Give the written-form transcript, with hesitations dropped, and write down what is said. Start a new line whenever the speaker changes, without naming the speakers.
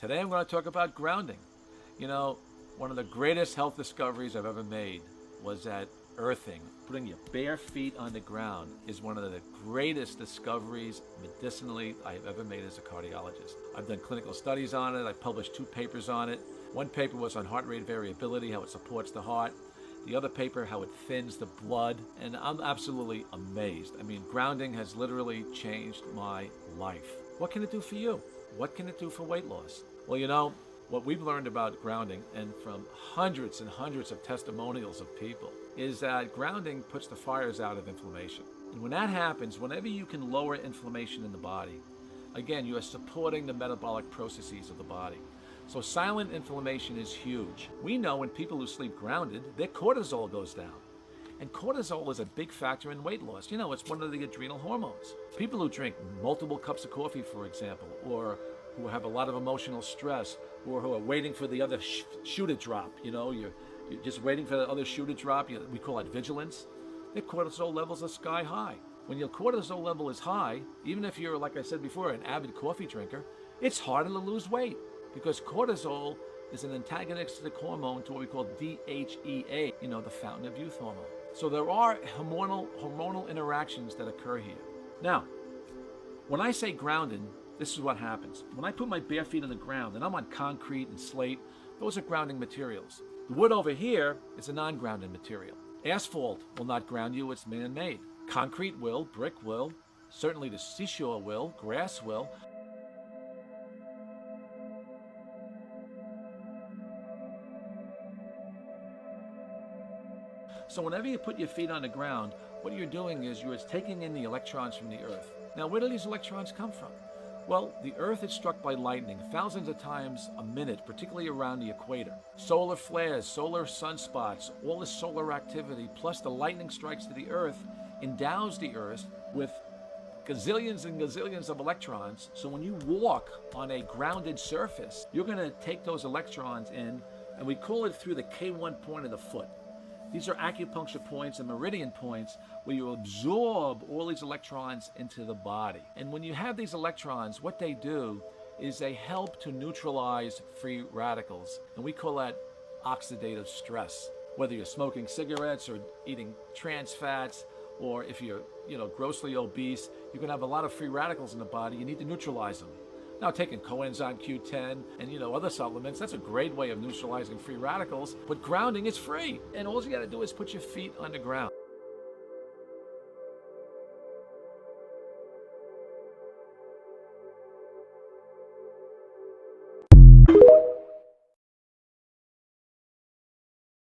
Today I'm going to talk about grounding. You know, one of the greatest health discoveries I've ever made was that earthing, putting your bare feet on the ground, is one of the greatest discoveries medicinally I've ever made as a cardiologist. I've done clinical studies on it. I published 2 papers on it. One paper was on heart rate variability, how it supports the heart. The other paper, how it thins the blood. And I'm absolutely amazed. I mean, grounding has literally changed my life. What can it do for you? What can it do for weight loss? Well, you know, what we've learned about grounding, and from hundreds and hundreds of testimonials of people, is that grounding puts the fires out of inflammation. And when that happens, whenever you can lower inflammation in the body, again, you are supporting the metabolic processes of the body. So silent inflammation is huge. We know when people who sleep grounded, their cortisol goes down. And cortisol is a big factor in weight loss. You know, it's one of the adrenal hormones. People who drink multiple cups of coffee, for example, or who have a lot of emotional stress, or who are waiting for the other shoe to drop, you know, you're just waiting for the other shoe to drop, we call that vigilance. Their cortisol levels are sky high. When your cortisol level is high, even if you're, like I said before, an avid coffee drinker, it's harder to lose weight because cortisol is an antagonistic hormone to what we call DHEA, you know, the fountain of youth hormone. So there are hormonal interactions that occur here. Now, when I say grounded, this is what happens. When I put my bare feet on the ground and I'm on concrete and slate, those are grounding materials. The wood over here is a non-grounded material. Asphalt will not ground you, it's man-made. Concrete will, brick will, certainly the seashore will, grass will. So whenever you put your feet on the ground, what you're doing is you're taking in the electrons from the earth. Now, where do these electrons come from? Well, the earth is struck by lightning thousands of times a minute, particularly around the equator. Solar flares, solar sunspots, all this solar activity, plus the lightning strikes to the earth, endows the earth with gazillions and gazillions of electrons. So when you walk on a grounded surface, you're going to take those electrons in, and we call it through the K1 point of the foot. These are acupuncture points and meridian points where you absorb all these electrons into the body. And when you have these electrons, what they do is they help to neutralize free radicals. And we call that oxidative stress. Whether you're smoking cigarettes or eating trans fats, or if you're, grossly obese, you can have a lot of free radicals in the body. You need to neutralize them. Now, taking coenzyme Q10 and, other supplements, that's a great way of neutralizing free radicals. But grounding is free. And all you got to do is put your feet on the ground.